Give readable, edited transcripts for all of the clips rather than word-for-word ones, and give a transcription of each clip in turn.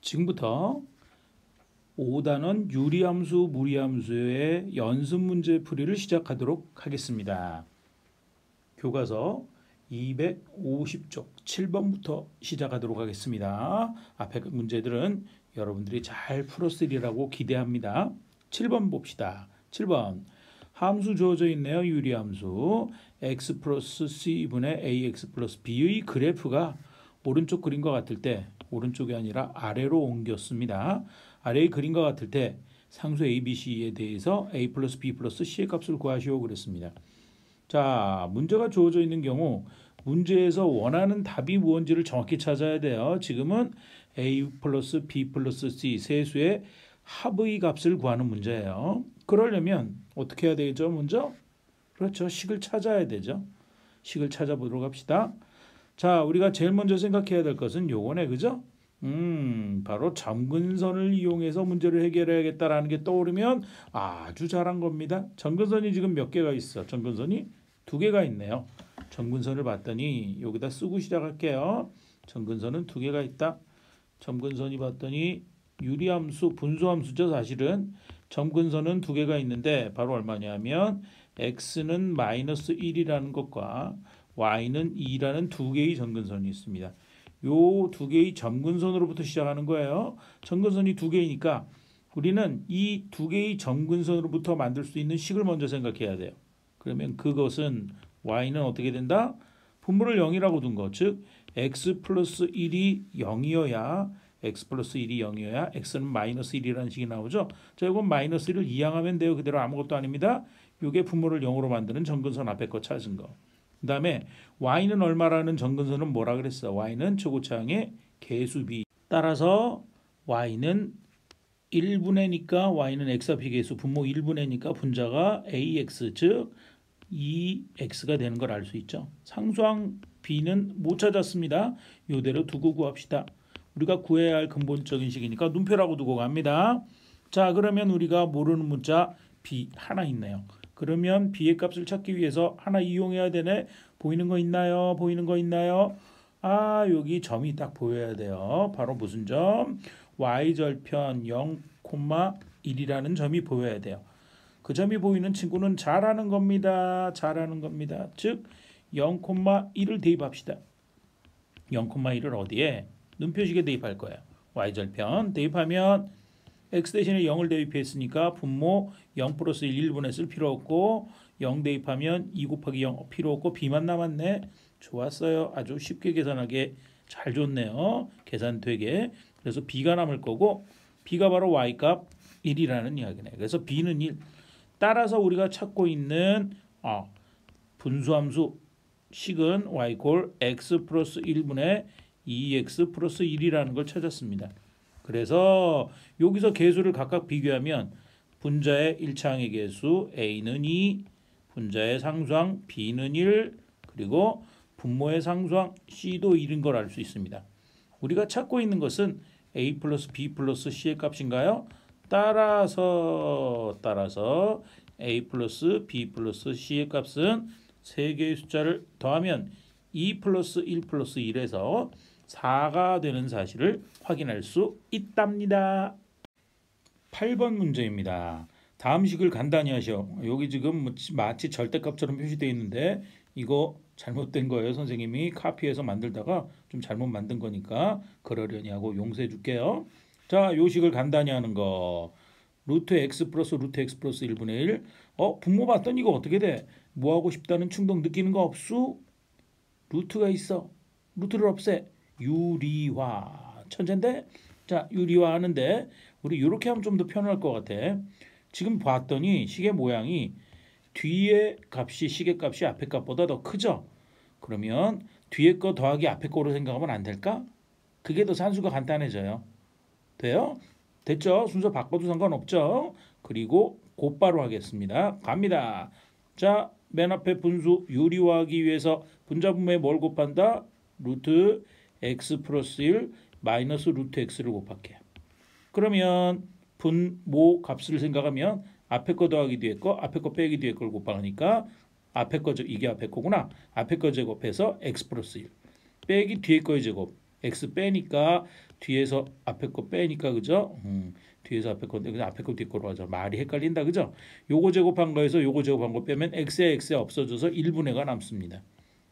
지금부터 5단원 유리함수, 무리함수의 연습 문제 풀이를 시작하도록 하겠습니다. 교과서 250쪽 7번부터 시작하도록 하겠습니다. 앞에 문제들은 여러분들이 잘 풀었으리라고 기대합니다. 7번 봅시다. 7번 함수 주어져 있네요. 유리함수 x 플러스 c분의 ax 플러스 b의 그래프가 오른쪽 그림과 같을 때, 오른쪽이 아니라 아래로 옮겼습니다. 아래의 그림과 같을 때 상수 ABC에 대해서 A 플러스 B 플러스 C의 값을 구하시오 그랬습니다. 자, 문제가 주어져 있는 경우 문제에서 원하는 답이 무엇인지를 정확히 찾아야 돼요. 지금은 A 플러스 B 플러스 C 세 수의 합의 값을 구하는 문제예요. 그러려면 어떻게 해야 되죠? 먼저 그렇죠. 식을 찾아야 되죠. 식을 찾아보도록 합시다. 자, 우리가 제일 먼저 생각해야 될 것은 요거네, 그죠? 바로 점근선을 이용해서 문제를 해결해야겠다라는 게 떠오르면 아주 잘한 겁니다. 점근선이 지금 몇 개가 있어? 점근선이 2개가 있네요. 점근선을 봤더니 여기다 쓰고 시작할게요. 점근선은 2개가 있다. 점근선이 봤더니 유리함수, 분수함수죠. 사실은 점근선은 2개가 있는데 바로 얼마냐면 x는 마이너스 1이라는 것과 y는 2라는 2개의 점근선이 있습니다. 요 2개의 점근선으로부터 시작하는 거예요. 점근선이 2개이니까 우리는 이 2개의 점근선으로부터 만들 수 있는 식을 먼저 생각해야 돼요. 그러면 그것은 y는 어떻게 된다? 분모를 0이라고 둔 거. 즉 x 플러스 1이 0이어야 x 플러스 1이 0이어야 x는 마이너스 1이라는 식이 나오죠. 자, 이건 마이너스 1을 이항하면 돼요. 그대로 아무것도 아닙니다. 이게 분모를 0으로 만드는 점근선 앞에 거 찾은 거. 그 다음에 y는 얼마라는 점근선은 뭐라 그랬어? y는 최고차항의 개수비. 따라서 y는 1분의니까 y는 x와 b계수 분모 1분의니까 분자가 ax 즉 2x가 되는 걸 알 수 있죠. 상수항 b는 못 찾았습니다. 이대로 두고 구합시다. 우리가 구해야 할 근본적인 식이니까 눈표라고 두고 갑니다. 자, 그러면 우리가 모르는 문자 b 하나 있네요. 그러면 b의 값을 찾기 위해서 하나 이용해야 되네. 보이는 거 있나요? 보이는 거 있나요? 아, 여기 점이 딱 보여야 돼요. 바로 무슨 점? y절편 0,1이라는 점이 보여야 돼요. 그 점이 보이는 친구는 잘하는 겁니다. 잘하는 겁니다. 즉 0,1을 대입합시다. 0,1을 어디에? 눈표식에 대입할 거예요. y절편 대입하면 x 대신에 0을 대입했으니까 분모 0 플러스 1, 1분의 쓸 필요 없고 0 대입하면 2 곱하기 0 필요 없고 b만 남았네. 좋았어요. 아주 쉽게 계산하게 잘 줬네요. 계산 되게. 그래서 b가 남을 거고 b가 바로 y값 1이라는 이야기네. 그래서 b는 1. 따라서 우리가 찾고 있는 분수함수 식은 y 꼴 x 플러스 1분의 2x 플러스 1이라는 걸 찾았습니다. 그래서 여기서 개수를 각각 비교하면 분자의 1차항의 개수 a는 2, 분자의 상수항 b는 1, 그리고 분모의 상수항 c도 1인 걸 알 수 있습니다. 우리가 찾고 있는 것은 a 플러스 b 플러스 c의 값인가요? 따라서 a 플러스 b 플러스 c의 값은 3개의 숫자를 더하면 2 플러스 1 플러스 1에서 4가 되는 사실을 확인할 수 있답니다. 8번 문제입니다. 다음 식을 간단히 하셔. 여기 지금 마치 절대값처럼 표시되어 있는데 이거 잘못된 거예요. 선생님이 카피해서 만들다가 좀 잘못 만든 거니까 그러려니 하고 용서해 줄게요. 자, 요 식을 간단히 하는 거. 루트 x 플러스 루트 x 플러스 1분의 1. 분모 봤더니 이거 어떻게 돼? 뭐 하고 싶다는 충동 느끼는 거 없수? 루트가 있어. 루트를 없애. 유리화. 천재인데? 자, 유리화 하는데 우리 이렇게 하면 좀 더 편할 것 같아. 지금 봤더니 식의 모양이 뒤에 값이 식의 값이 앞에 값보다 더 크죠? 그러면 뒤에 거 더하기 앞에 거로 생각하면 안 될까? 그게 더 산수가 간단해져요. 돼요? 됐죠? 순서 바꿔도 상관없죠? 그리고 곧바로 하겠습니다. 갑니다. 자, 맨 앞에 분수 유리화하기 위해서 분자 분모에 뭘 곱한다? 루트 x 플러스 1 마이너스 루트 x를 곱할게요. 그러면 분모 값을 생각하면 앞에 거 더하기 뒤에 거, 앞에 거 빼기 뒤에 걸 곱하니까 앞에 거 이게 앞에 거구나. 앞에 거 제곱해서 x 플러스 1 빼기 뒤에 거의 제곱 x 빼니까 뒤에서 앞에 거 빼니까 그죠? 뒤에서 앞에 건데 그냥 앞에 거 뒤에 거로 하자. 말이 헷갈린다 그죠? 요거 제곱한 거에서 요거 제곱한 거 빼면 x에 없어져서 1분의 가 남습니다.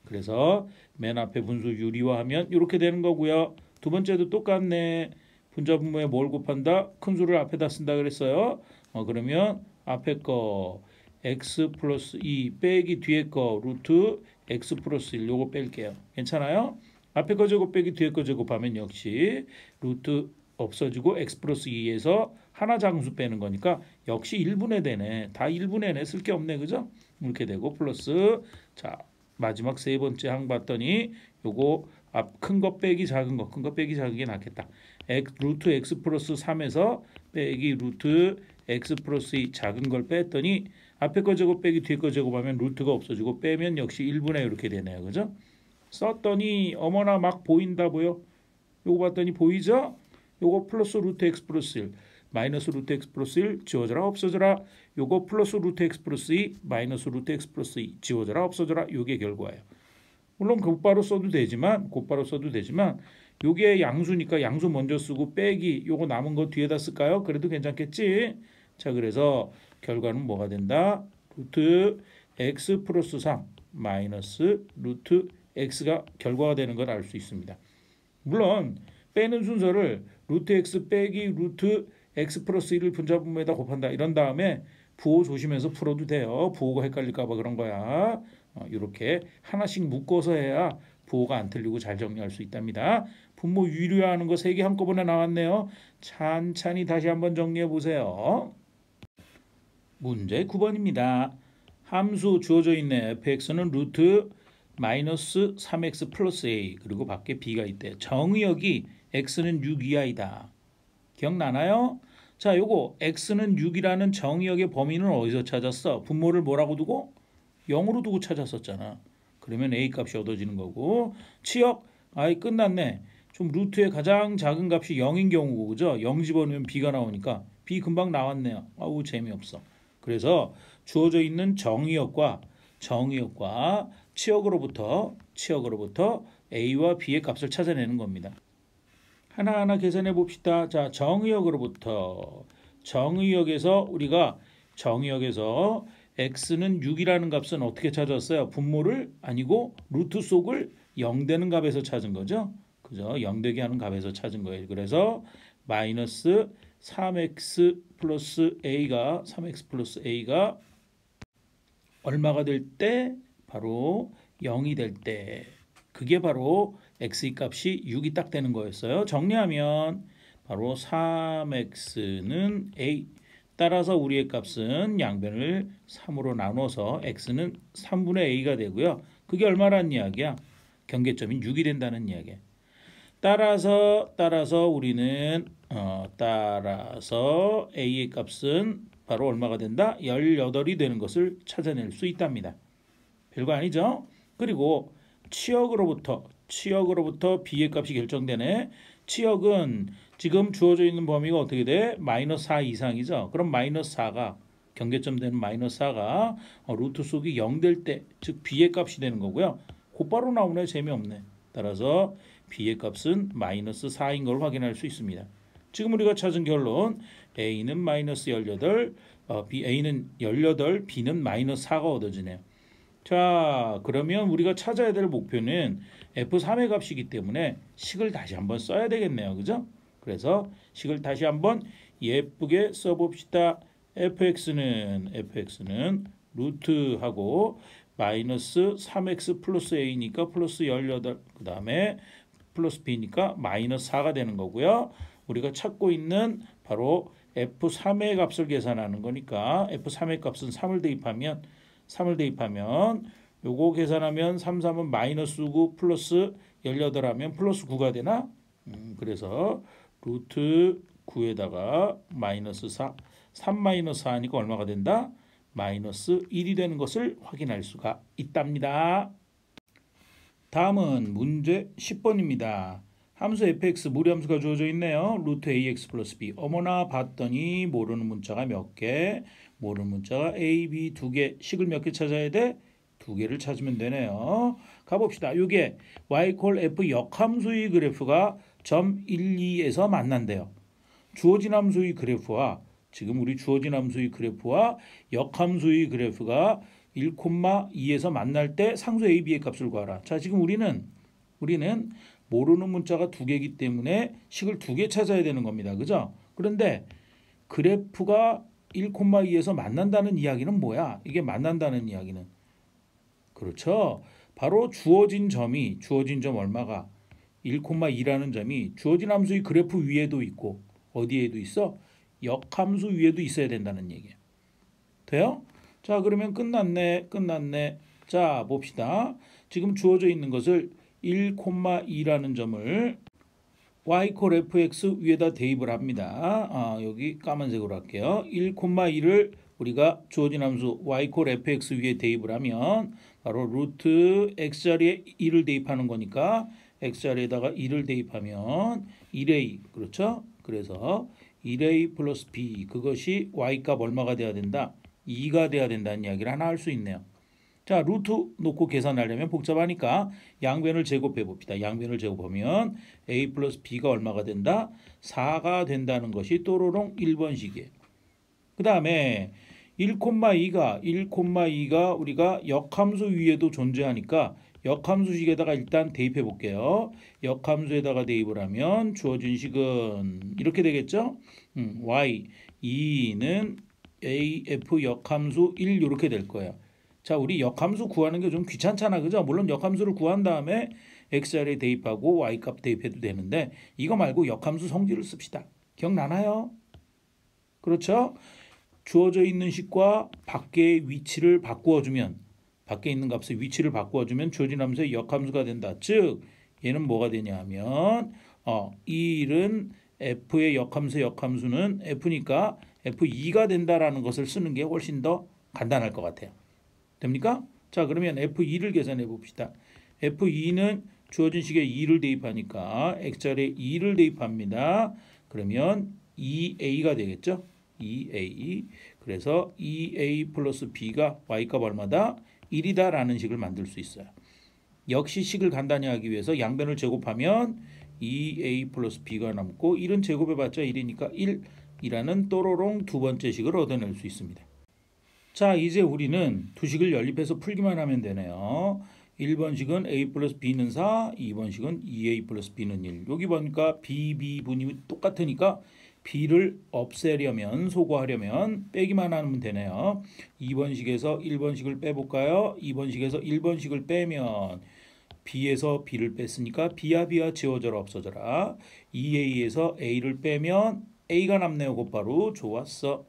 그래서 맨 앞에 분수 유리화하면 이렇게 되는 거고요. 두 번째도 똑같네. 분자분모에 뭘 곱한다? 큰 수를 앞에다 쓴다 그랬어요. 그러면 앞에 거 x 플러스 2 빼기 뒤에 거 루트 x 플러스 1 요거 뺄게요. 괜찮아요? 앞에 거 제곱 빼기 뒤에 거 제곱하면 역시 루트 없어지고 x 플러스 2에서 하나 장수 빼는 거니까 역시 1분의 되네. 다 1분의 쓸 게 없네. 그죠? 이렇게 되고 플러스 자 마지막 세 번째 항 봤더니 요거 앞 큰 거 빼기 작은 거, 큰 거 빼기 작은 게 낫겠다. 루트 x 플러스 3에서 빼기 루트 x 플러스 2 작은 걸 뺐더니 앞에 거 제곱 빼기 뒤에 거 제곱하면 루트가 없어지고 빼면 역시 1분의 이렇게 되네요. 그죠? 썼더니 어머나 막 보인다 보여. 요거 봤더니 보이죠? 요거 플러스 루트 x 플러스 1 마이너스 루트 x 플러스 1 지워져라 없어져라. 요거 플러스 루트 x 플러스 2 마이너스 루트 x 플러스 2 지워져라 없어져라. 요게 결과예요. 물론 곧바로 써도 되지만 요게 양수니까 양수 먼저 쓰고 빼기 요거 남은 거 뒤에다 쓸까요? 그래도 괜찮겠지? 자 그래서 결과는 뭐가 된다? 루트 x 플러스 3 마이너스 루트 x가 결과가 되는 걸 알 수 있습니다. 물론 빼는 순서를 루트 x 빼기 루트 x 플러스 1을 분자분모에다 곱한다 이런 다음에 부호 조심해서 풀어도 돼요. 부호가 헷갈릴까 봐 그런 거야. 이렇게 하나씩 묶어서 해야 부호가 안 틀리고 잘 정리할 수 있답니다. 분모 유리화하는 거 3개 한꺼번에 나왔네요. 찬찬히 다시 한번 정리해 보세요. 문제 9번입니다. 함수 주어져 있네. fx는 루트 마이너스 3x 플러스 a 그리고 밖에 b가 있대. 정의역이 x는 6 이하이다. 기억나나요? 자, 요거 x는 6이라는 정의역의 범위는 어디서 찾았어? 분모를 뭐라고 두고? 0으로 두고 찾았었잖아. 그러면 a 값이 얻어지는 거고 치역 아이 끝났네. 좀 루트의 가장 작은 값이 0인 경우고 그죠? 0 집어넣으면 b가 나오니까 b 금방 나왔네요. 아우 재미없어. 그래서 주어져 있는 정의역과 치역으로부터 a와 b의 값을 찾아내는 겁니다. 하나하나 계산해 봅시다. 자, 정의역에서 우리가 x는 6이라는 값은 어떻게 찾았어요? 분모를 아니고 루트 속을 0 되는 값에서 찾은 거죠. 그죠? 0 되게 하는 값에서 찾은 거예요. 그래서 마이너스 3x 플러스 a가 얼마가 될 때? 바로 0이 될 때. 그게 바로 x의 값이 6이 딱 되는 거였어요. 정리하면 바로 3x는 a 따라서 우리의 값은 양변을 3으로 나눠서 x는 3분의 a가 되고요. 그게 얼마란 이야기야? 경계점인 6이 된다는 이야기야. 따라서 우리는 따라서 a의 값은 바로 얼마가 된다? 18이 되는 것을 찾아낼 수 있답니다. 별거 아니죠? 그리고 치역으로부터 b의 값이 결정되네. 치역은 지금 주어져 있는 범위가 어떻게 돼? 마이너스 4 이상이죠. 그럼 마이너스 4가 경계점 되는 마이너스 4가 루트 속이 0 될 때, 즉 b의 값이 되는 거고요. 곧바로 나오네. 재미없네. 따라서 b의 값은 마이너스 4인 걸 확인할 수 있습니다. 지금 우리가 찾은 결론 a는 마이너스 18, a는 18, b는 마이너스 4가 얻어지네요. 자, 그러면 우리가 찾아야 될 목표는 f3의 값이기 때문에 식을 다시 한번 써야 되겠네요. 그죠? 그래서 식을 다시 한번 예쁘게 써봅시다. fx는 루트하고 마이너스 3x 플러스 a니까 플러스 18, 그 다음에 플러스 b니까 마이너스 4가 되는 거고요. 우리가 찾고 있는 바로 f3의 값을 계산하는 거니까 f3의 값은 3을 대입하면 요거 계산하면 3은 마이너스 9 플러스 18 하면 플러스 9가 되나? 그래서 루트 9에다가 마이너스 4 3 마이너스 4니까 얼마가 된다? 마이너스 1이 되는 것을 확인할 수가 있답니다. 다음은 문제 10번입니다. 함수 fx 무리함수가 주어져 있네요. 루트 ax 플러스 b. 어머나 봤더니 모르는 문자가 몇 개? 모르는 문자가 a, b 2개. 식을 몇 개 찾아야 돼? 2개를 찾으면 되네요. 가봅시다. 이게 y 콜 f 역함수의 그래프가 점 1, 2에서 만난대요. 주어진 함수의 그래프와 지금 우리 주어진 함수의 그래프와 역함수의 그래프가 1,2에서 만날 때 상수 a, b의 값을 구하라. 자, 지금 우리는 모르는 문자가 두 개이기 때문에 식을 두 개 찾아야 되는 겁니다. 그죠? 그런데 그래프가 1,2에서 만난다는 이야기는 뭐야? 이게 만난다는 이야기는 그렇죠. 바로 주어진 점 얼마가 1,2라는 점이 주어진 함수의 그래프 위에도 있고 어디에도 있어? 역함수 위에도 있어야 된다는 얘기예요. 돼요? 자, 그러면 끝났네. 자, 봅시다. 지금 주어져 있는 것을 1,2라는 점을 y 콜 fx 위에다 대입을 합니다. 여기 까만색으로 할게요. 1,2를 우리가 주어진 함수 y 콜 fx 위에 대입을 하면 바로 루트 x자리에 2를 대입하는 거니까 x자리에다가 2를 대입하면 1a 그렇죠? 그래서 1a 플러스 b 그것이 y값 얼마가 돼야 된다? 2가 돼야 된다는 이야기를 하나 할 수 있네요. 자, 루트 놓고 계산하려면 복잡하니까 양변을 제곱해 봅시다. 양변을 제곱하면 a 플러스 b가 얼마가 된다? 4가 된다는 것이 또로롱 1번식이에요. 그 다음에 1,2가 우리가 역함수 위에도 존재하니까 역함수식에다가 일단 대입해 볼게요. 역함수에다가 대입을 하면 주어진 식은 이렇게 되겠죠? y 2는 af 역함수 1 이렇게 될 거예요. 자, 우리 역함수 구하는 게 좀 귀찮잖아. 그죠? 물론 역함수를 구한 다음에 x자리에 대입하고 y값 대입해도 되는데 이거 말고 역함수 성질을 씁시다. 기억나나요? 그렇죠? 주어져 있는 식과 밖의 위치를 바꾸어주면 밖에 있는 값의 위치를 바꾸어주면 주어진 함수의 역함수가 된다. 즉 얘는 뭐가 되냐 하면 1은 f의 역함수는 f니까 f2가 된다라는 것을 쓰는 게 훨씬 더 간단할 것 같아요. 됩니까? 자, 그러면 f2를 계산해 봅시다. f2는 주어진 식에 2를 대입하니까 x자리에 2를 대입합니다. 그러면 2a가 되겠죠? 2a. 그래서 2a 플러스 b가 y값 얼마다? 1이다라는 식을 만들 수 있어요. 역시 식을 간단히 하기 위해서 양변을 제곱하면 2a 플러스 b가 남고 1은 제곱해봤자 1이니까 1이라는 또로롱 두 번째 식을 얻어낼 수 있습니다. 자, 이제 우리는 두 식을 연립해서 풀기만 하면 되네요. 1번식은 a 플러스 b는 4, 2번식은 2a 플러스 b는 1. 여기 보니까 b분이 똑같으니까 b를 없애려면 소거하려면 빼기만 하면 되네요. 2번식에서 1번식을 빼볼까요? 2번식에서 1번식을 빼면 b에서 b를 뺐으니까 b야 지워져라 없어져라. 2a에서 a를 빼면 a가 남네요. 곧바로 좋았어.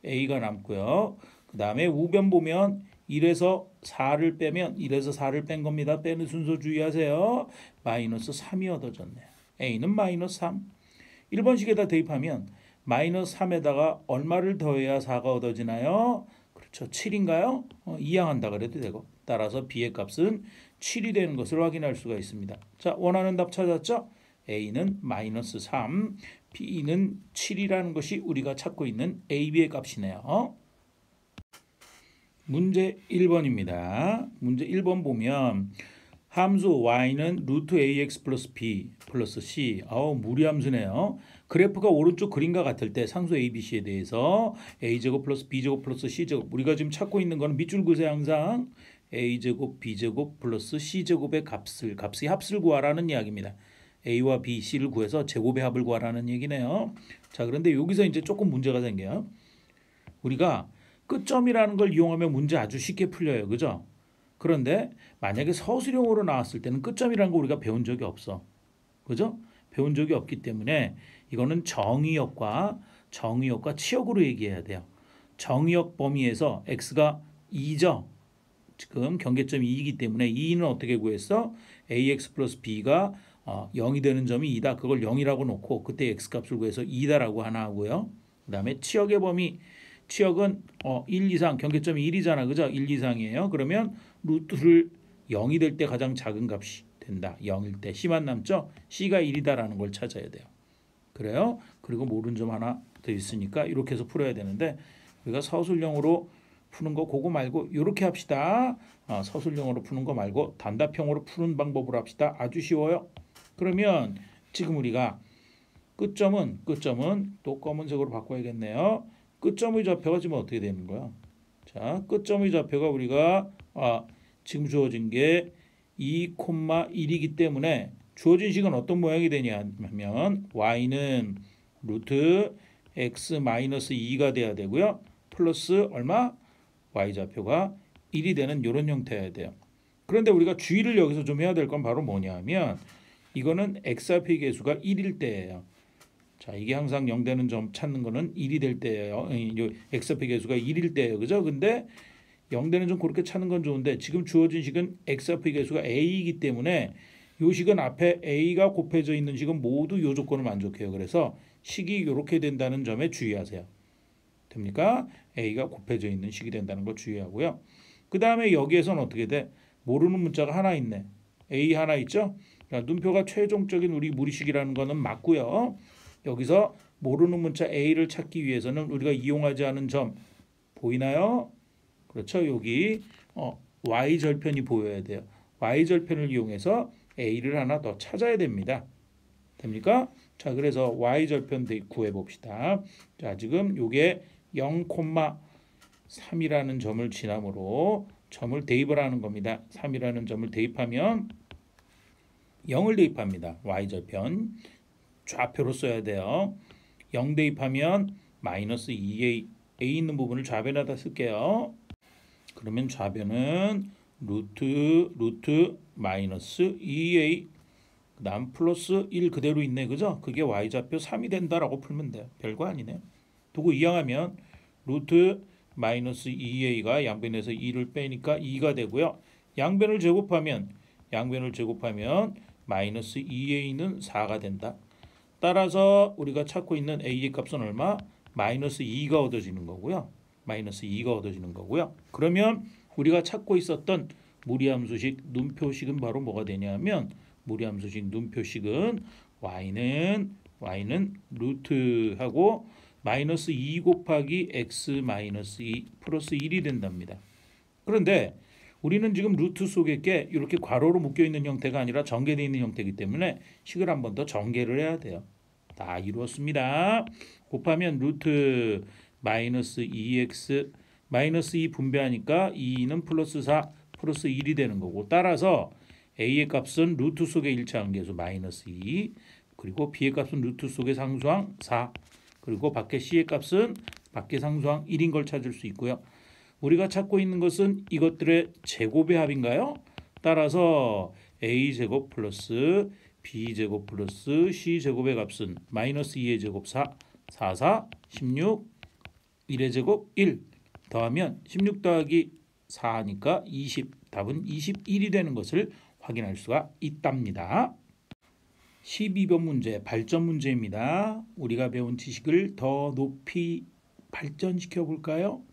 a가 남고요. 그 다음에 우변 보면 1에서 4를 빼면 1에서 4를 뺀 겁니다. 빼는 순서 주의하세요. 마이너스 3이 얻어졌네요. a는 마이너스 3. 1번식에다 대입하면 마이너스 3에다가 얼마를 더해야 4가 얻어지나요? 그렇죠. 7인가요? 이항한다 그래도 되고. 따라서 b의 값은 7이 되는 것을 확인할 수가 있습니다. 자, 원하는 답 찾았죠? a는 마이너스 3, b는 7이라는 것이 우리가 찾고 있는 a, b의 값이네요. 문제 1번입니다. 문제 1번 보면 함수 y는 루트 ax 플러스 b 플러스 c. 무리함수네요. 그래프가 오른쪽 그림과 같을 때 상수 a, b, c에 대해서 a제곱 플러스 b제곱 플러스 c제곱. 우리가 지금 찾고 있는 건 밑줄 그으세요. 항상 a제곱 b제곱 플러스 c제곱의 값의 합을 구하라는 이야기입니다. a와 b, c를 구해서 제곱의 합을 구하라는 얘기네요. 자, 그런데 여기서 이제 조금 문제가 생겨요. 우리가 끝점이라는 걸 이용하면 문제 아주 쉽게 풀려요. 그죠? 그런데 만약에 서술형으로 나왔을 때는 끝점이라는 거 우리가 배운 적이 없어. 그죠? 배운 적이 없기 때문에 이거는 정의역과 치역으로 얘기해야 돼요. 정의역 범위에서 x가 2죠. 지금 경계점이 2이기 때문에 2는 어떻게 구했어? ax 플러스 b가 0이 되는 점이 2다. 그걸 0이라고 놓고 그때 x값을 구해서 2다라고 하나 하고요. 그 다음에 치역의 범위. 치역은 1 이상, 경계점이 1이잖아. 그죠? 1 이상이에요. 그러면 루트를 0이 될 때 가장 작은 값이 된다. 0일 때 C만 남죠? C가 1이다라는 걸 찾아야 돼요. 그래요? 그리고 모르는 점 하나 더 있으니까 이렇게 해서 풀어야 되는데 우리가 서술형으로 푸는 거 그거 말고 이렇게 합시다. 서술형으로 푸는 거 말고 단답형으로 푸는 방법으로 합시다. 아주 쉬워요. 그러면 지금 우리가 끝점은 또 검은색으로 바꿔야겠네요. 끝점의 좌표가 지금 어떻게 되는 거야? 자, 끝점의 좌표가 우리가 지금 주어진 게 2,1이기 때문에 주어진 식은 어떤 모양이 되냐 하면 y는 루트 x-2가 돼야 되고요. 플러스 얼마? y좌표가 1이 되는 이런 형태여야 돼요. 그런데 우리가 주의를 여기서 좀 해야 될 건 바로 뭐냐 하면 이거는 x좌표의 개수가 1일 때예요. 자, 이게 항상 0 되는 점 찾는 거는 1이 될 때예요. x좌표 개수가 1일 때예요. 그죠? 근데 0 되는 점 그렇게 찾는 건 좋은데 지금 주어진 식은 x좌표 개수가 a이기 때문에 이 식은 앞에 a가 곱해져 있는 식은 모두 이 조건을 만족해요. 그래서 식이 이렇게 된다는 점에 주의하세요. 됩니까? a가 곱해져 있는 식이 된다는 거 주의하고요. 그 다음에 여기에서는 어떻게 돼? 모르는 문자가 하나 있네. a 하나 있죠? 눈표가 최종적인 우리 무리식이라는 거는 맞고요. 여기서 모르는 문자 a를 찾기 위해서는 우리가 이용하지 않은 점 보이나요? 그렇죠. 여기 y절편이 보여야 돼요. y절편을 이용해서 a를 하나 더 찾아야 됩니다. 됩니까? 자, 그래서 y절편 구해 봅시다. 자, 지금 요게 0,3이라는 점을 지남으로 점을 대입을 하는 겁니다. 3이라는 점을 대입하면 0을 대입합니다. y절편 좌표로 써야 돼요. 0 대입하면 마이너스 2a a 있는 부분을 좌변에다 쓸게요. 그러면 좌변은 루트 마이너스 2a 그 다음 플러스 1 그대로 있네. 그죠? 그게 y좌표 3이 된다라고 풀면 돼요. 별거 아니네. 두고 이항하면 루트 마이너스 2a가 양변에서 2를 빼니까 2가 되고요. 양변을 제곱하면 마이너스 2a는 4가 된다. 따라서 우리가 찾고 있는 a의 값은 얼마? 마이너스 2가 얻어지는 거고요. 그러면 우리가 찾고 있었던 무리함수식 눈표식은 바로 뭐가 되냐면 무리함수식 눈표식은 y는 루트하고 마이너스 2 곱하기 x 마이너스 2 플러스 1이 된답니다. 그런데 우리는 지금 루트 속에 게 이렇게 괄호로 묶여 있는 형태가 아니라 전개되어 있는 형태이기 때문에 식을 한 번 더 전개를 해야 돼요. 다 이루었습니다. 곱하면 루트 마이너스 2x 마이너스 2 분배하니까 2는 플러스 4 플러스 1이 되는 거고 따라서 a의 값은 루트 속의 일차항 계수 마이너스 2 그리고 b의 값은 루트 속의 상수항 4 그리고 밖에 c의 값은 밖에 상수항 1인 걸 찾을 수 있고요. 우리가 찾고 있는 것은 이것들의 제곱의 합인가요? 따라서 a제곱 플러스 b제곱 플러스 c제곱의 값은 마이너스 2의 제곱 4, 16, 1의 제곱 1 더하면 16 더하기 4 하니까 20 답은 21이 되는 것을 확인할 수가 있답니다. 12번 문제 발전 문제입니다. 우리가 배운 지식을 더 높이 발전시켜 볼까요?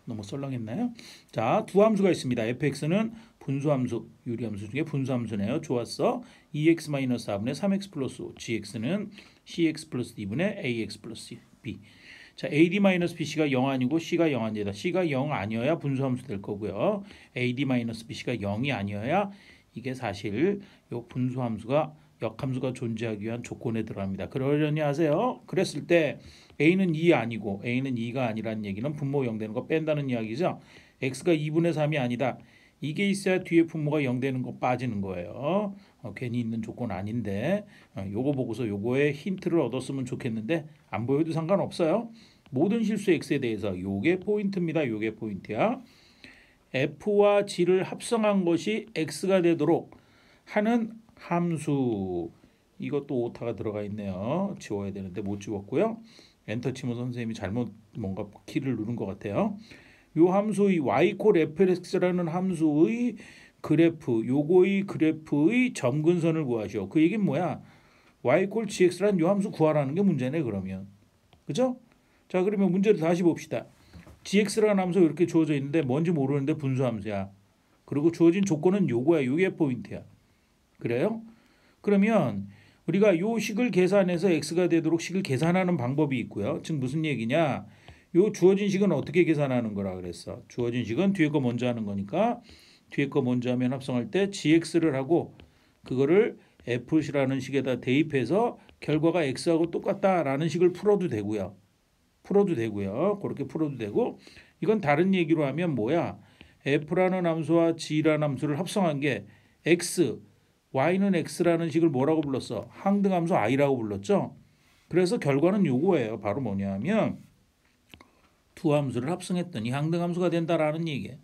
너무 썰렁했나요? 자, 두 함수가 있습니다. fx는 분수함수, 유리함수 중에 분수함수네요. 좋았어. 2x-4분의 3x 플러스 5, gx는 cx 플러스 d분의 ax 플러스 b. 자, ad-bc가 0 아니고 c가 0 아니다. c가 0 아니어야 분수함수 될 거고요. ad-bc가 0이 아니어야 이게 사실 이 분수함수가 역함수가 존재하기 위한 조건에 들어갑니다. 그러려니 하세요. 그랬을 때 a는 2 아니고 a는 2가 아니라는 얘기는 분모 0 되는 거 뺀다는 이야기죠. x가 2분의 3이 아니다. 이게 있어야 뒤에 분모가 0 되는 거 빠지는 거예요. 괜히 있는 조건 아닌데 요거 보고서 요거에 힌트를 얻었으면 좋겠는데 안 보여도 상관없어요. 모든 실수 x에 대해서 요게 포인트입니다. 요게 포인트야. f와 g를 합성한 것이 x가 되도록 하는 함수. 이것도 오타가 들어가 있네요. 지워야 되는데 못 지웠고요. 엔터 치면 선생님이 잘못 뭔가 키를 누른 것 같아요. 요 함수의 y 콜 fx라는 함수의 그래프, 요거의 그래프의 점근선을 구하시오. 그 얘기는 뭐야? y 콜 gx라는 요 함수 구하라는 게 문제네 그러면. 그죠? 자, 그러면 문제를 다시 봅시다. gx라는 함수가 이렇게 주어져 있는데 뭔지 모르는데 분수함수야. 그리고 주어진 조건은 요거야. 요게 포인트야. 그래요? 그러면 우리가 요 식을 계산해서 x가 되도록 식을 계산하는 방법이 있고요. 즉 무슨 얘기냐? 요 주어진 식은 어떻게 계산하는 거라 그랬어? 주어진 식은 뒤에 거 먼저 하는 거니까 뒤에 거 먼저 하면 합성할 때 gx를 하고 그거를 f라는 식에다 대입해서 결과가 x하고 똑같다라는 식을 풀어도 되고요. 그렇게 풀어도 되고 이건 다른 얘기로 하면 뭐야? f라는 함수와 g라는 함수를 합성한 게 x, y는 x라는 식을 뭐라고 불렀어? 항등함수 i라고 불렀죠. 그래서 결과는 요거예요. 바로 뭐냐면 두 함수를 합성했더니 항등함수가 된다라는 얘기예요.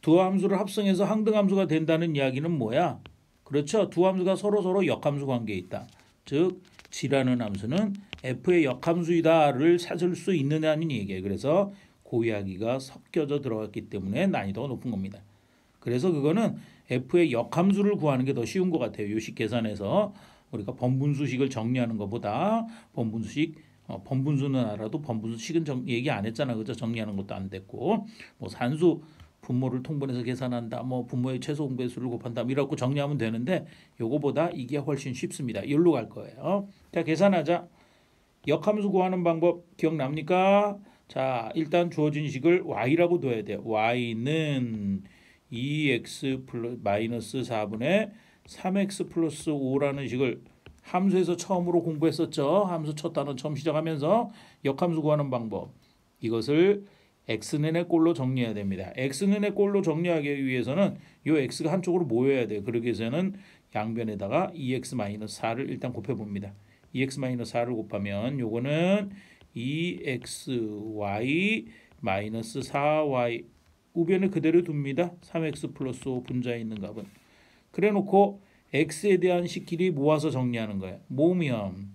두 함수를 합성해서 항등함수가 된다는 이야기는 뭐야? 그렇죠. 두 함수가 서로 역함수 관계에 있다. 즉 g라는 함수는 f의 역함수이다를 찾을 수 있느냐는 얘기예요. 그래서 그 이야기가 섞여져 들어갔기 때문에 난이도가 높은 겁니다. 그래서 그거는 f의 역함수를 구하는 게 더 쉬운 것 같아요. 요식 계산에서 우리가 번분수식을 정리하는 것보다 번분수는 알아도 번분수식은 얘기 안 했잖아. 그죠? 정리하는 것도 안 됐고 뭐 산수 분모를 통분해서 계산한다. 뭐 분모의 최소 공배수를 곱한다. 이렇게 정리하면 되는데 요거보다 이게 훨씬 쉽습니다. 여기로 갈 거예요. 자, 계산하자. 역함수 구하는 방법 기억납니까? 자, 일단 주어진 식을 y라고 둬야 돼요. y는 2x 마이너스 4분의 3x 플러스 5라는 식을 함수에서 처음으로 공부했었죠. 함수 첫 단원 처음 시작하면서 역함수 구하는 방법. 이것을 x는의 꼴로 정리해야 됩니다. x는의 꼴로 정리하기 위해서는 이 x가 한쪽으로 모여야 돼요. 그러기 위해서는 양변에다가 2x-4를 일단 곱해봅니다. 2x-4를 곱하면 요거는 2xy-4y 우변에 그대로 둡니다. 3x 플러스 5 분자에 있는 값은. 그래놓고 x에 대한 식끼리 모아서 정리하는 거예요. 모으면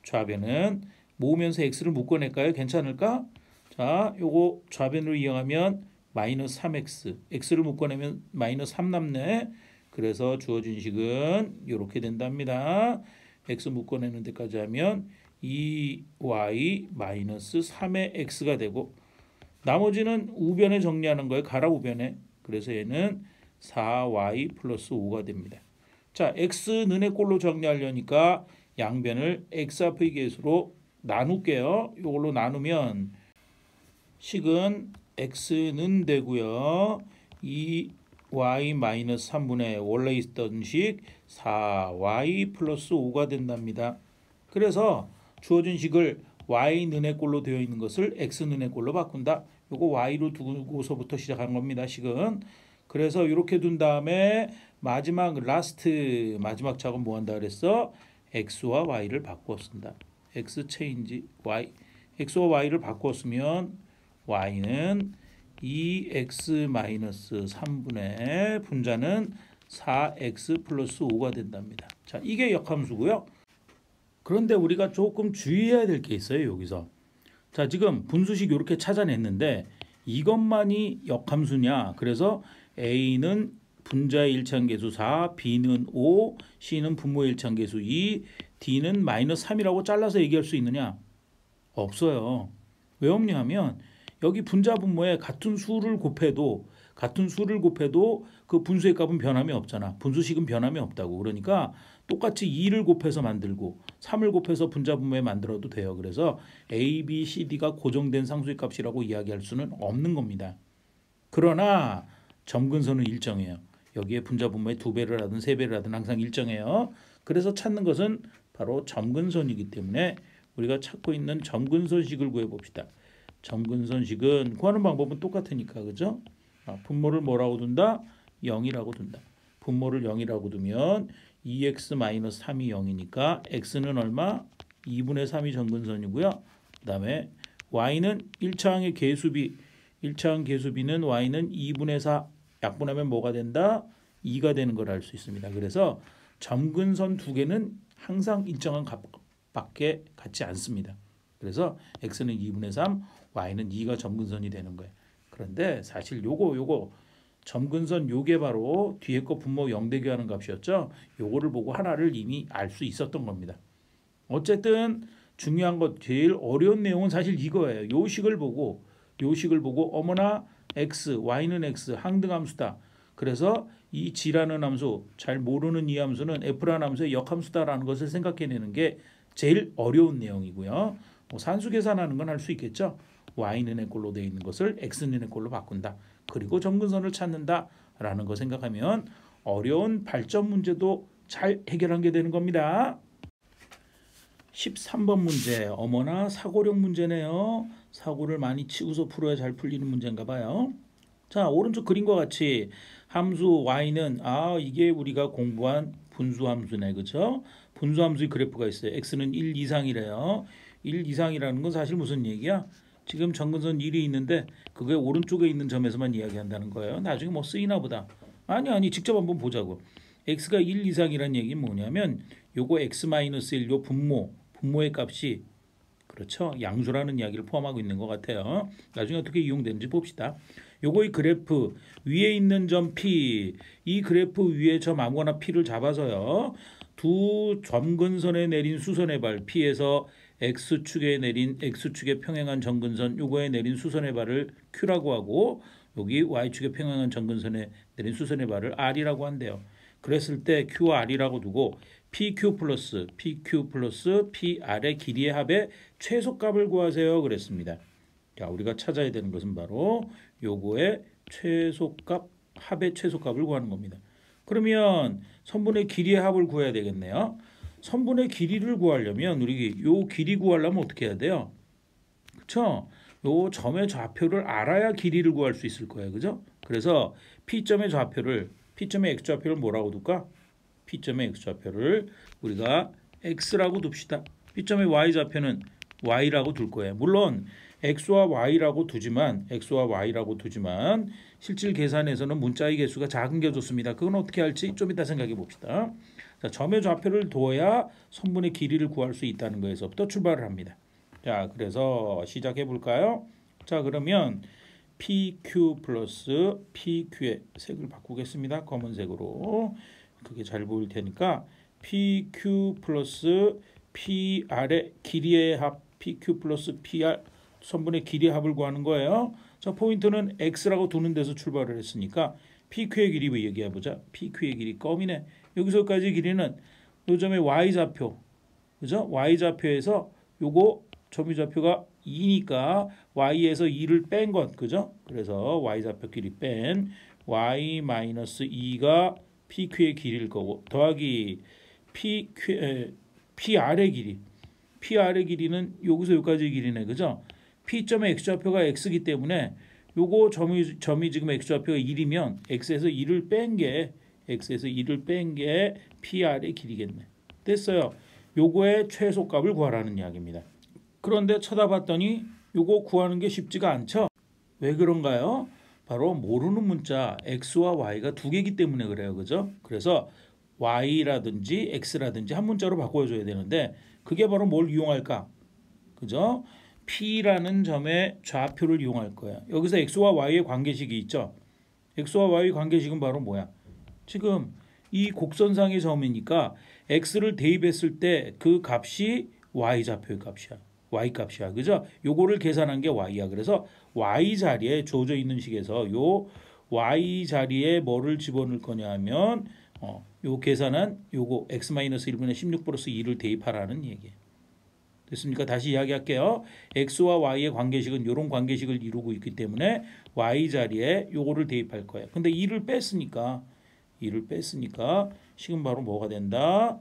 좌변은 모으면서 x를 묶어낼까요? 괜찮을까? 자, 요거 좌변으로 이용하면 마이너스 3x, x를 묶어내면 마이너스 3 남네. 그래서 주어진 식은 이렇게 된답니다. x 묶어내는 데까지 하면 2y 마이너스 3의 x가 되고 나머지는 우변에 정리하는 거예요. 가라 우변에. 그래서 얘는 4y 플러스 5가 됩니다. 자, x는의 꼴로 정리하려니까 양변을 x 앞의 계수로 나눌게요. 이걸로 나누면 식은 x는 되고요. 2y-3분의 원래 있던 식 4y 플러스 5가 된답니다. 그래서 주어진 식을 y는의 꼴로 되어 있는 것을 x는의 꼴로 바꾼다. 요거 y로 두고서부터 시작한 겁니다. 식은. 그래서 이렇게 둔 다음에 마지막 작업 뭐 한다 그랬어? x와 y를 바꾸어 쓴다. x 체인지 y. x와 y를 바꾸어 쓰면 y는 2x-3분의 분자는 4x 플러스 5가 된답니다. 자, 이게 역함수고요. 그런데 우리가 조금 주의해야 될 게 있어요. 여기서. 자, 지금 분수식 이렇게 찾아냈는데 이것만이 역함수냐? 그래서 a는 분자의 일차항계수 4, b는 5, c는 분모의 일차항계수 2, d는 마이너스 3이라고 잘라서 얘기할 수 있느냐? 없어요. 왜 없냐면 여기 분자 분모에 같은 수를 곱해도 그 분수의 값은 변함이 없잖아. 분수식은 변함이 없다고. 그러니까 똑같이 2를 곱해서 만들고 3을 곱해서 분자 분모에 만들어도 돼요. 그래서 A, B, C, D가 고정된 상수의 값이라고 이야기할 수는 없는 겁니다. 그러나 점근선은 일정해요. 여기에 분자 분모의 2배를 하든 3배를 하든 항상 일정해요. 그래서 찾는 것은 바로 점근선이기 때문에 우리가 찾고 있는 점근선식을 구해봅시다. 점근선식은 구하는 방법은 똑같으니까 그죠? 분모를 뭐라고 둔다? 0이라고 둔다. 분모를 0이라고 두면 2x-3이 0이니까 x는 얼마? 2분의 3이 점근선이고요. 그 다음에 y는 1차항의 계수비는 y는 2분의 4 약분하면 뭐가 된다? 2가 되는 걸 알 수 있습니다. 그래서 점근선 두 개는 항상 일정한 값밖에 같지 않습니다. 그래서 x는 2분의 3, y는 2가 점근선이 되는 거예요. 그런데 사실 요거 점근선 요게 바로 뒤에 거 분모 0 대교하는 값이었죠. 요거를 보고 하나를 이미 알 수 있었던 겁니다. 어쨌든 중요한 것 제일 어려운 내용은 사실 이거예요. 요 식을 보고 어머나 x, y는 x 항등함수다. 그래서 이 g라는 함수 잘 모르는 이 함수는 f라는 함수의 역함수다라는 것을 생각해내는 게 제일 어려운 내용이고요. 뭐 산수 계산하는 건 할 수 있겠죠. y는의 꼴로 되어 있는 것을 x는의 꼴로 바꾼다. 그리고 점근선을 찾는다라는 거 생각하면 어려운 발전 문제도 잘 해결하게 되는 겁니다. 13번 문제, 어머나 사고력 문제네요. 사고를 많이 치고서 풀어야 잘 풀리는 문제인가 봐요. 자, 오른쪽 그림과 같이 함수 y는 이게 우리가 공부한 분수함수네, 그렇죠? 분수함수의 그래프가 있어요. x는 1 이상이래요. 1 이상이라는 건 사실 무슨 얘기야? 지금 점근선 1이 있는데 그게 오른쪽에 있는 점에서만 이야기한다는 거예요. 나중에 뭐 쓰이나 보다. 아니 직접 한번 보자고. x가 1 이상이라는 얘기는 뭐냐면 요거 x-1 요 분모의 값이 그렇죠. 양수라는 이야기를 포함하고 있는 것 같아요. 나중에 어떻게 이용되는지 봅시다. 요거의 그래프 위에 있는 점 P, 이 그래프 위에 점 아무거나 P를 잡아서요. 두 점근선에 내린 수선의 발 P에서 X축에 내린 X축에 평행한 점근선 요거에 내린 수선의 발을 Q라고 하고 여기 Y축에 평행한 점근선에 내린 수선의 발을 R이라고 한대요. 그랬을 때 QR이라고 두고 PQ 플러스 PR의 길이의 합의 최소값을 구하세요 그랬습니다. 자, 우리가 찾아야 되는 것은 바로 요거의 최소값, 합의 최소값을 구하는 겁니다. 그러면 선분의 길이의 합을 구해야 되겠네요. 선분의 길이를 구하려면 우리 요 길이 구하려면 어떻게 해야 돼요? 그렇죠? 요 점의 좌표를 알아야 길이를 구할 수 있을 거예요. 그죠? 그래서 P점의 좌표를 P점의 x좌표를 뭐라고 둘까? P점의 x좌표를 우리가 x라고 둡시다. P점의 y좌표는 y라고 둘 거예요. 물론 x와 y라고 두지만 실질 계산에서는 문자의 개수가 작은 게 좋습니다. 그건 어떻게 할지 좀 이따 생각해 봅시다. 자, 점의 좌표를 둬야 선분의 길이를 구할 수 있다는 거에서부터 출발을 합니다. 자, 그래서 시작해 볼까요? 자, 그러면 PQ 플러스 PQ의 색을 바꾸겠습니다. 검은색으로. 그게 잘 보일 테니까 PQ 플러스 PR의 길이의 합 PQ 플러스 PR 선분의 길이 합을 구하는 거예요. 자, 포인트는 X라고 두는 데서 출발을 했으니까 PQ의 길이 얘기해 보자. PQ의 길이 껌이네. 여기서까지 길이는 요 점의 Y좌표. 그죠? Y좌표에서 요거 점유좌표가 2니까 Y에서 2를 뺀 것. 그죠? 그래서 Y좌표 길이 뺀 Y-2가 PQ의 길이일 거고 더하기 PR의 길이. PR의 길이는 여기서 여기까지 길이네. 그죠? P점의 x좌표가 x이기 때문에 요거 점이 지금 x좌표가 1이면 x에서 2를 뺀 게 PR의 길이겠네. 됐어요. 요거의 최소값을 구하라는 이야기입니다. 그런데 쳐다봤더니 요거 구하는 게 쉽지가 않죠. 왜 그런가요? 바로 모르는 문자 x와 y가 두 개이기 때문에 그래요. 그죠? 그래서 y라든지 x라든지 한 문자로 바꿔줘야 되는데 그게 바로 뭘 이용할까? 그죠? P라는 점의 좌표를 이용할 거야. 여기서 x와 y의 관계식이 있죠. x와 y의 관계식은 바로 뭐야? 지금 이 곡선상의 점이니까 x를 대입했을 때 그 값이 y좌표의 값이야. y값이야. 그죠? 요거를 계산한 게 y야. 그래서 y 자리에 주어져 있는 식에서 요 y 자리에 뭐를 집어넣을 거냐 하면 요 계산한 요거 x-1분의 16 플러스 2를 대입하라는 얘기예요. 됐습니까? 다시 이야기할게요. x와 y의 관계식은 이런 관계식을 이루고 있기 때문에 y 자리에 요거를 대입할 거예요. 근데 2를 뺐으니까 식은 바로 뭐가 된다?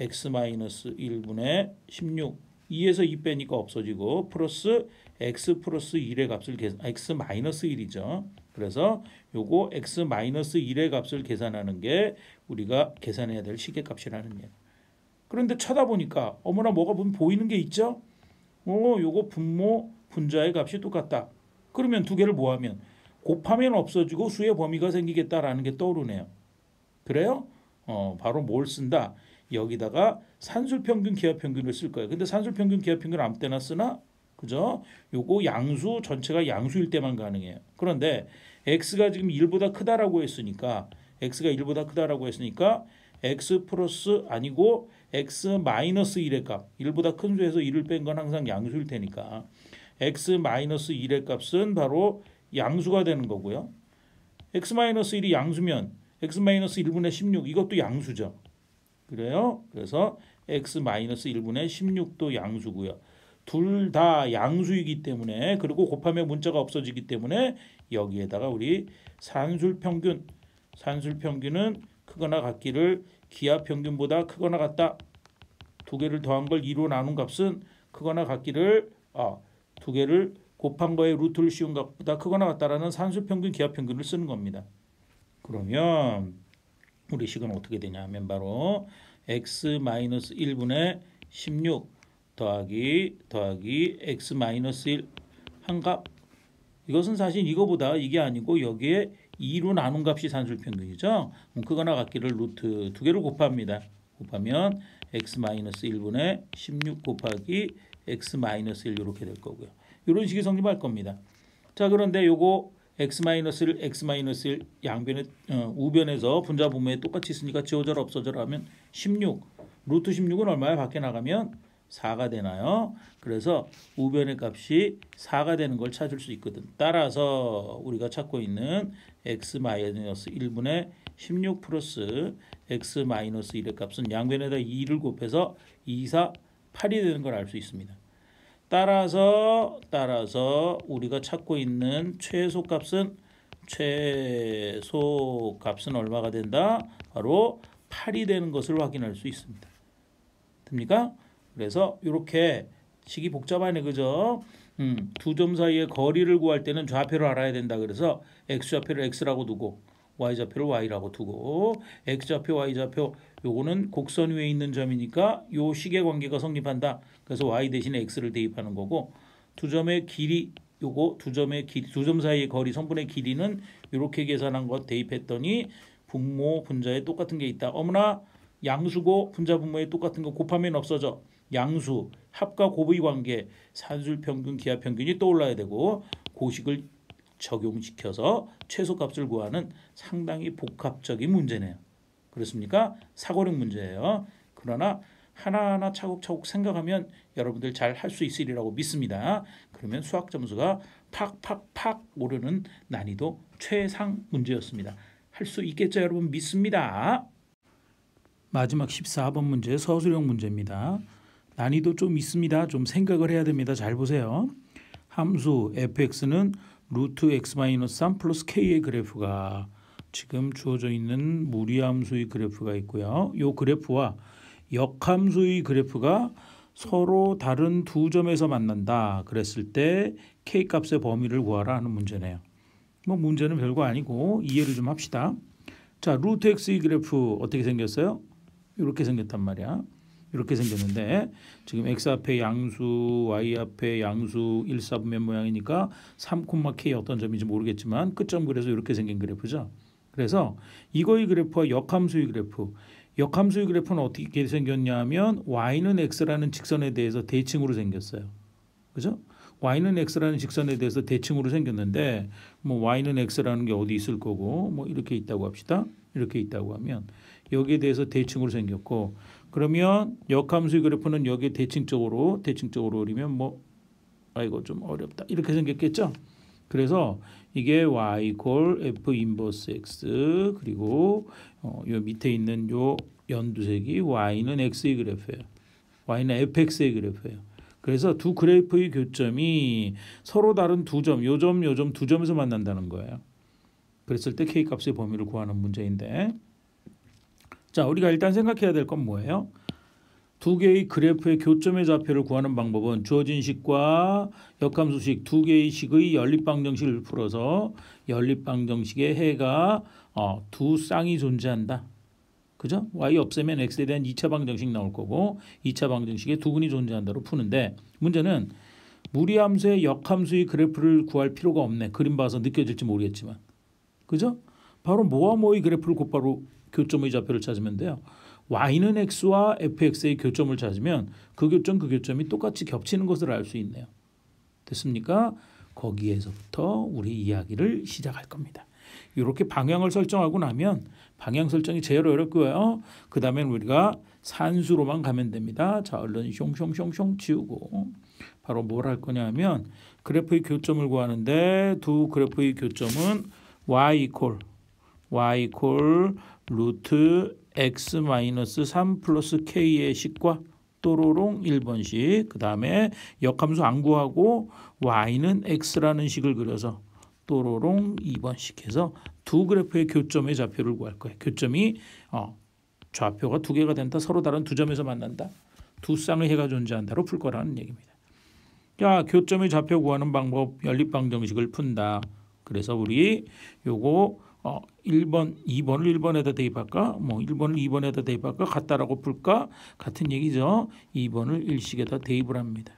x-1분의 16 2에서 2 빼니까 없어지고 플러스 x 플러스 1의 값을 x-1이죠. 그래서 요거 x-1의 값을 계산하는 게 우리가 계산해야 될 시계값이라는 얘기. 그런데 쳐다보니까 어머나 뭐가 보이는 게 있죠? 요거 분자의 값이 똑같다. 그러면 두 개를 뭐하면 곱하면 없어지고 수의 범위가 생기겠다라는 게 떠오르네요. 그래요? 바로 뭘 쓴다? 여기다가 산술평균 기하평균을 쓸 거예요. 근데 산술평균 기하평균 아무 때나 쓰나? 그죠? 요거 양수 전체가 양수일 때만 가능해요. 그런데 x가 지금 1보다 크다라고 했으니까 x 플러스 아니고 x-1의 값 1보다 큰 수에서 1을 뺀 건 항상 양수일 테니까 x-1의 값은 바로 양수가 되는 거고요. x-1이 양수면 x-1분의 16 이것도 양수죠. 그래요? 그래서 x-1분의 16도 양수고요. 둘 다 양수이기 때문에 그리고 곱하면 문자가 없어지기 때문에 여기에다가 우리 산술평균은 크거나 같기를 기하평균보다 크거나 같다. 두 개를 더한 걸 2로 나눈 값은 크거나 같기를 두 개를 곱한 거에 루트를 씌운 값보다 크거나 같다라는 산술평균 기하평균을 쓰는 겁니다. 그러면 우리 식은 어떻게 되냐 하면 바로 x-1분의 16 더하기 x-1 한 값. 이것은 사실 이거보다 이게 아니고 여기에 2로 나눈 값이 산술평균이죠. 크거나 같기를 루트 두 개를 곱합니다. 곱하면 x-1분의 16 곱하기 x-1 이렇게 될 거고요. 이런 식의 성립할 겁니다. 자, 그런데 요거 x-1 양변에 우변에서 분자 분모에 똑같이 있으니까 지워져라 없어져라 하면 16 루트 16은 얼마야? 밖에 나가면 4가 되나요? 그래서 우변의 값이 4가 되는 걸 찾을 수 있거든. 따라서 우리가 찾고 있는 x-1분의 16 플러스 x-1의 값은 양변에다 2를 곱해서 2, 4, 8이 되는 걸 알 수 있습니다. 따라서 우리가 찾고 있는 최소값은 얼마가 된다? 바로 8이 되는 것을 확인할 수 있습니다. 됩니까? 그래서 이렇게 식이 복잡하네, 그죠? 두 점 사이의 거리를 구할 때는 좌표를 알아야 된다. 그래서 x좌표를 x라고 두고 y좌표를 y라고 두고 x좌표, y좌표 요거는 곡선 위에 있는 점이니까 요 식의 관계가 성립한다. 그래서 y 대신에 x를 대입하는 거고 두 점의 길이 요거 두 점 사이의 거리 성분의 길이는 이렇게 계산한 것 대입했더니 분모 분자에 똑같은 게 있다. 어머나 양수고 분자 분모에 똑같은 거 곱하면 없어져. 양수 합과 곱의 관계 산술평균 기하평균이 떠올라야 되고 고식을 적용시켜서 최소값을 구하는 상당히 복합적인 문제네요. 그렇습니까? 사고력 문제예요. 그러나 하나하나 차곡차곡 생각하면 여러분들 잘 할 수 있으리라고 믿습니다. 그러면 수학 점수가 팍팍팍 오르는 난이도 최상 문제였습니다. 할 수 있겠죠, 여러분? 믿습니다. 마지막 14번 문제 서술형 문제입니다. 난이도 좀 있습니다. 좀 생각을 해야 됩니다. 잘 보세요. 함수 fx는 루트 x-3 플러스 k의 그래프가 지금 주어져 있는 무리함수의 그래프가 있고요. 이 그래프와 역함수의 그래프가 서로 다른 두 점에서 만난다. 그랬을 때 k값의 범위를 구하라 하는 문제네요. 뭐 문제는 별거 아니고 이해를 좀 합시다. 자, 루트 x의 그래프 어떻게 생겼어요? 이렇게 생겼단 말이야. 이렇게 생겼는데 지금 x 앞에 양수, y 앞에 양수 1, 4분면 모양이니까 3,k 어떤 점인지 모르겠지만 끝점 그래서 이렇게 생긴 그래프죠. 그래서 이거의 그래프와 역함수의 그래프는 어떻게 생겼냐 하면 y는 x라는 직선에 대해서 대칭으로 생겼어요. 그죠? y는 x라는 직선에 대해서 대칭으로 생겼는데 뭐 y는 x라는 게 어디 있을 거고 뭐 이렇게 있다고 합시다. 이렇게 있다고 하면 여기에 대해서 대칭으로 생겼고 그러면 역함수의 그래프는 여기에 대칭적으로 그리면 뭐 이거 좀 어렵다 이렇게 생겼겠죠. 그래서 이게 y 이퀄 f 인버스 x 그리고 요 밑에 있는 요 연두색이 y는 x의 그래프예요. y는 fx의 그래프예요. 그래서 두 그래프의 교점이 서로 다른 두 점, 요 점 두 점에서 만난다는 거예요. 그랬을 때 k 값의 범위를 구하는 문제인데 자, 우리가 일단 생각해야 될 건 뭐예요? 두 개의 그래프의 교점의 좌표를 구하는 방법은 주어진 식과 역함수식 두 개의 식의 연립방정식을 풀어서 연립방정식의 해가 두 쌍이 존재한다. 그죠? y 없애면 x에 대한 2차 방정식 나올 거고 2차 방정식에 두 근이 존재한다로 푸는데 문제는 무리함수의 역함수의 그래프를 구할 필요가 없네. 그림 봐서 느껴질지 모르겠지만. 그죠? 바로 뭐와 뭐의 그래프를 곧바로 교점의 좌표를 찾으면 돼요. y는 x와 fx의 교점을 찾으면 그 교점이 똑같이 겹치는 것을 알 수 있네요. 됐습니까? 거기에서부터 우리 이야기를 시작할 겁니다. 이렇게 방향을 설정하고 나면 방향 설정이 제일 어렵고요. 그 다음에 우리가 산수로만 가면 됩니다. 자, 얼른 숑숑숑숑 지우고 바로 뭘 할 거냐 하면 그래프의 교점을 구하는데 두 그래프의 교점은 y 이퀄 루트 x-3 플러스 k의 식과 또로롱 1번씩. 그 다음에 역함수 안 구하고 y는 x라는 식을 그려서 또로롱 2번씩 해서 두 그래프의 교점의 좌표를 구할 거예요. 교점이 좌표가 두 개가 된다. 서로 다른 두 점에서 만난다. 두 쌍의 해가 존재한다로 풀 거라는 얘기입니다. 자, 교점의 좌표 구하는 방법 연립방정식을 푼다. 그래서 우리 요거 1번, 2번을 1번에다 대입할까? 1번을 2번에다 대입할까? 같다라고 풀까? 같은 얘기죠. 2번을 일식에다 대입을 합니다.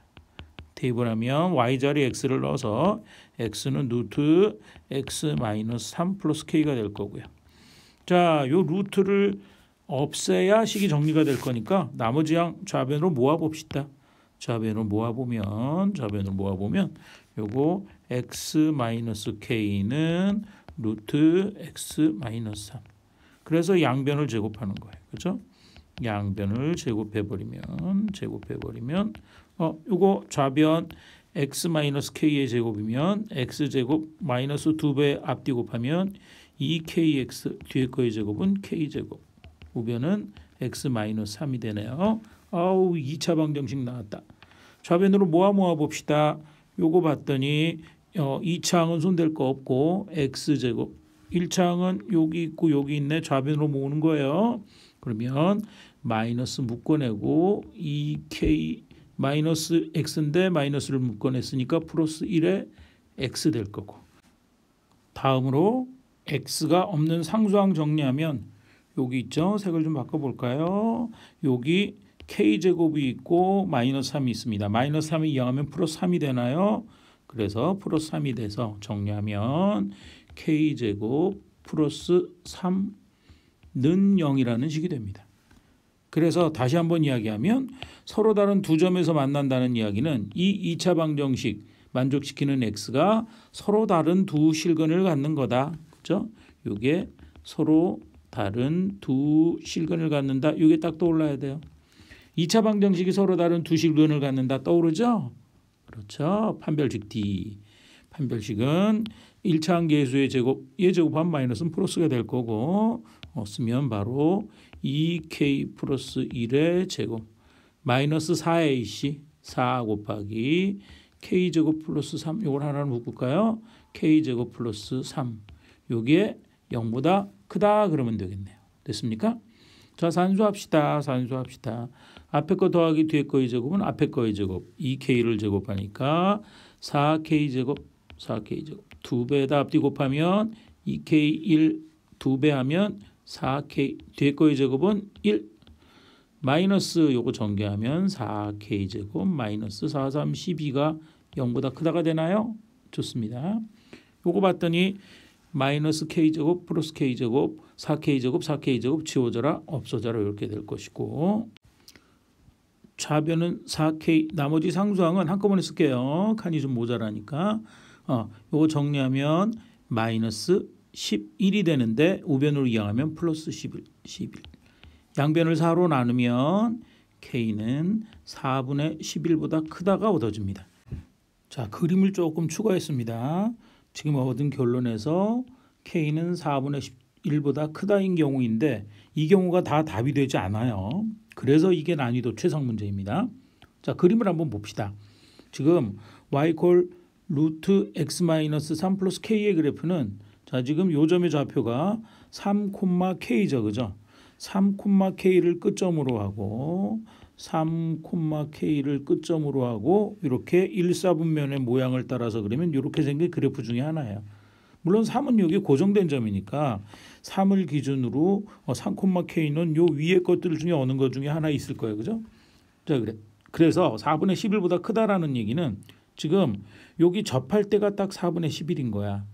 대입을 하면 y자리 x를 넣어서 x는 루트 x 마이너스 3 플러스 k가 될 거고요. 자, 요 루트를 없애야 식이 정리가 될 거니까 나머지 양 좌변으로 모아봅시다. 좌변으로 모아보면 요거 x 마이너스 k는 루트 x 마이너스 3. 그래서 양변을 제곱하는 거예요. 그렇죠? 양변을 제곱해버리면 요거 좌변 x 마이너스 k의 제곱이면 x 제곱 마이너스 2배 앞뒤 곱하면 2kx 뒤에 거의 제곱은 k 제곱. 우변은 x 마이너스 3이 되네요. 2차 방정식 나왔다. 좌변으로 모아 봅시다. 요거 봤더니 2차항은 손댈 거 없고 x제곱 1차항은 여기 있고 여기 있네. 좌변으로 모으는 거예요. 그러면 마이너스 묶어내고 2k 마이너스 x인데 마이너스를 묶어냈으니까 플러스 1에 x 될 거고. 다음으로 x가 없는 상수항 정리하면 여기 있죠. 색을 좀 바꿔볼까요? 여기 k제곱이 있고 마이너스 3이 있습니다. 마이너스 3이 이항하면 플러스 3이 되나요? 그래서 플러스 3이 돼서 정리하면 k제곱 플러스 3는 0이라는 식이 됩니다. 그래서 다시 한번 이야기하면 서로 다른 두 점에서 만난다는 이야기는 이 2차 방정식 만족시키는 x가 서로 다른 두 실근을 갖는 거다. 그렇죠? 이게 서로 다른 두 실근을 갖는다. 이게 딱 떠올라야 돼요. 2차 방정식이 서로 다른 두 실근을 갖는다. 떠오르죠? 그렇죠. 판별식 D. 판별식은 1차항 계수의 제곱, 얘 제곱하면 마이너스는 플러스가 될 거고 쓰면 바로 2k 플러스 1의 제곱 마이너스 4ac 4 곱하기 k제곱 플러스 3 이걸 하나를 묶을까요? k제곱 플러스 3 요게 0보다 크다 그러면 되겠네요. 됐습니까? 자, 산수합시다. 앞에 거 더하기 뒤에 거의 제곱은 앞에 거의 제곱 2k를 제곱하니까 4k제곱 2배에다 앞뒤 곱하면 2k1 2배 하면 4k 뒤에 거의 제곱은 1 마이너스 요거 전개하면 4k제곱 마이너스 4, 3, 12가 0보다 크다가 되나요? 좋습니다. 요거 봤더니 마이너스 k제곱 플러스 k제곱 4k제곱 지워져라 없어져라 이렇게 될 것이고 좌변은 4k 나머지 상수항은 한꺼번에 쓸게요. 칸이 좀 모자라니까 요거 정리하면 마이너스 11이 되는데 우변으로 이항하면 플러스 11 양변을 4로 나누면 k는 4분의 11보다 크다가 얻어집니다. 자, 그림을 조금 추가했습니다. 지금 얻은 결론에서 k는 4분의 11보다 크다인 경우인데 이 경우가 다 답이 되지 않아요. 그래서 이게 난이도 최상 문제입니다. 자, 그림을 한번 봅시다. 지금 y 콜 루트 x 마이너스 3 플러스 k의 그래프는 자, 지금 요점의 좌표가 3, k죠. 그죠? 3, k를 끝점으로 하고 3, k를 끝점으로 하고 이렇게 1사분면의 모양을 따라서 그리면 이렇게 생긴 그래프 중에 하나예요. 물론 3은 여기 고정된 점이니까 3을 기준으로 3, k는 요 위에 것들 중에 어느 것 중에 하나 있을 거예요. 그죠? 자, 그래서 4분의 11보다 크다라는 얘기는 지금 여기 접할 때가 딱 4분의 11인 거야.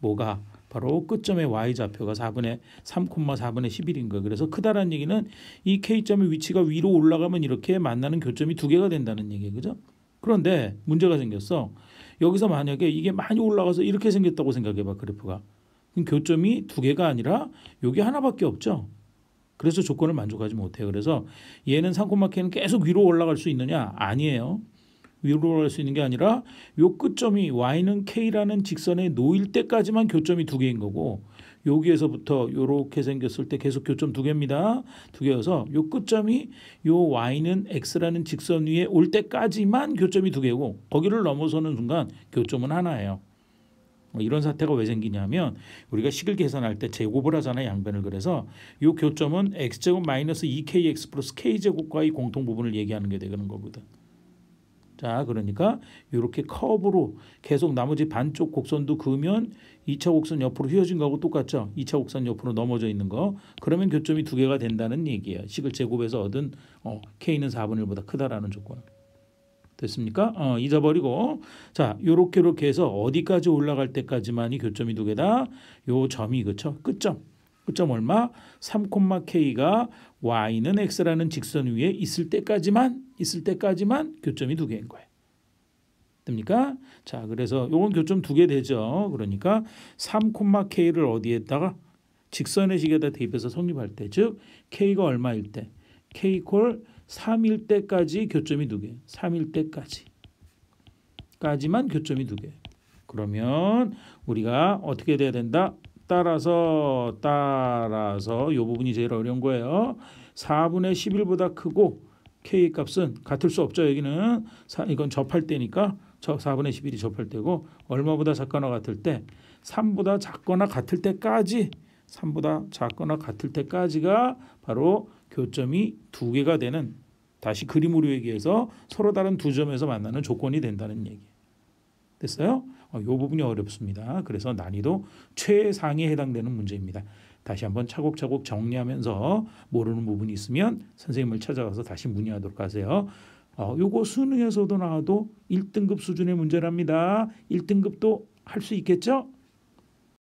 뭐가? 바로 끝점의 y좌표가 3, 4분의 11인 거예요. 그래서 크다라는 얘기는 이 k점의 위치가 위로 올라가면 이렇게 만나는 교점이 두 개가 된다는 얘기예요. 그죠? 그런데 문제가 생겼어. 여기서 만약에 이게 많이 올라가서 이렇게 생겼다고 생각해봐. 그래프가. 그럼 교점이 두 개가 아니라 여기 하나밖에 없죠. 그래서 조건을 만족하지 못해요. 그래서 얘는 3, k는 계속 위로 올라갈 수 있느냐? 아니에요. 위로 올라갈 수 있는 게 아니라 요 끝점이 y는 k라는 직선에 놓일 때까지만 교점이 두 개인 거고 여기에서부터 요렇게 생겼을 때 계속 교점 두 개입니다. 두 개여서 요 끝점이 요 y는 x라는 직선 위에 올 때까지만 교점이 두 개고 거기를 넘어서는 순간 교점은 하나예요. 이런 사태가 왜 생기냐면 우리가 식을 계산할 때 제곱을 하잖아요. 양변을. 그래서 이 교점은 x제곱 마이너스 2kx 플러스 k제곱과의 공통 부분을 얘기하는 게 되는 거거든. 자, 그러니까 이렇게 커브로 계속 나머지 반쪽 곡선도 그으면 2차 곡선 옆으로 휘어진 거하고 똑같죠. 2차 곡선 옆으로 넘어져 있는 거. 그러면 교점이 두 개가 된다는 얘기예요. 식을 제곱해서 얻은 k는 4분의 1보다 크다라는 조건. 됐습니까? 잊어버리고 자 요렇게 해서 어디까지 올라갈 때까지만이 교점이 두 개다. 요 점이 그쵸? 끝점 얼마? 3,k가 y는 x라는 직선 위에 있을 때까지만 교점이 두 개인 거예요. 됩니까? 자 그래서 요건 교점 두 개 되죠. 그러니까 3,k를 어디에다가 직선의 식에다 대입해서 성립할 때 즉 k가 얼마일 때 k 이퀄 3일 때까지 교점이 두 개. 3일 때까지만 교점이 두 개. 그러면 우리가 어떻게 돼야 된다? 따라서 이 부분이 제일 어려운 거예요. 4분의 11보다 크고 k 값은 같을 수 없죠. 여기는 이건 접할 때니까 4분의 11이 접할 때고 얼마보다 작거나 같을 때 3보다 작거나 같을 때까지가 바로 교점이 두 개가 되는 다시 그림으로 얘기해서 서로 다른 두 점에서 만나는 조건이 된다는 얘기. 됐어요? 이 부분이 어렵습니다. 그래서 난이도 최상에 해당되는 문제입니다. 다시 한번 차곡차곡 정리하면서 모르는 부분이 있으면 선생님을 찾아가서 다시 문의하도록 하세요. 요거 수능에서도 나와도 1등급 수준의 문제랍니다. 1등급도 할 수 있겠죠?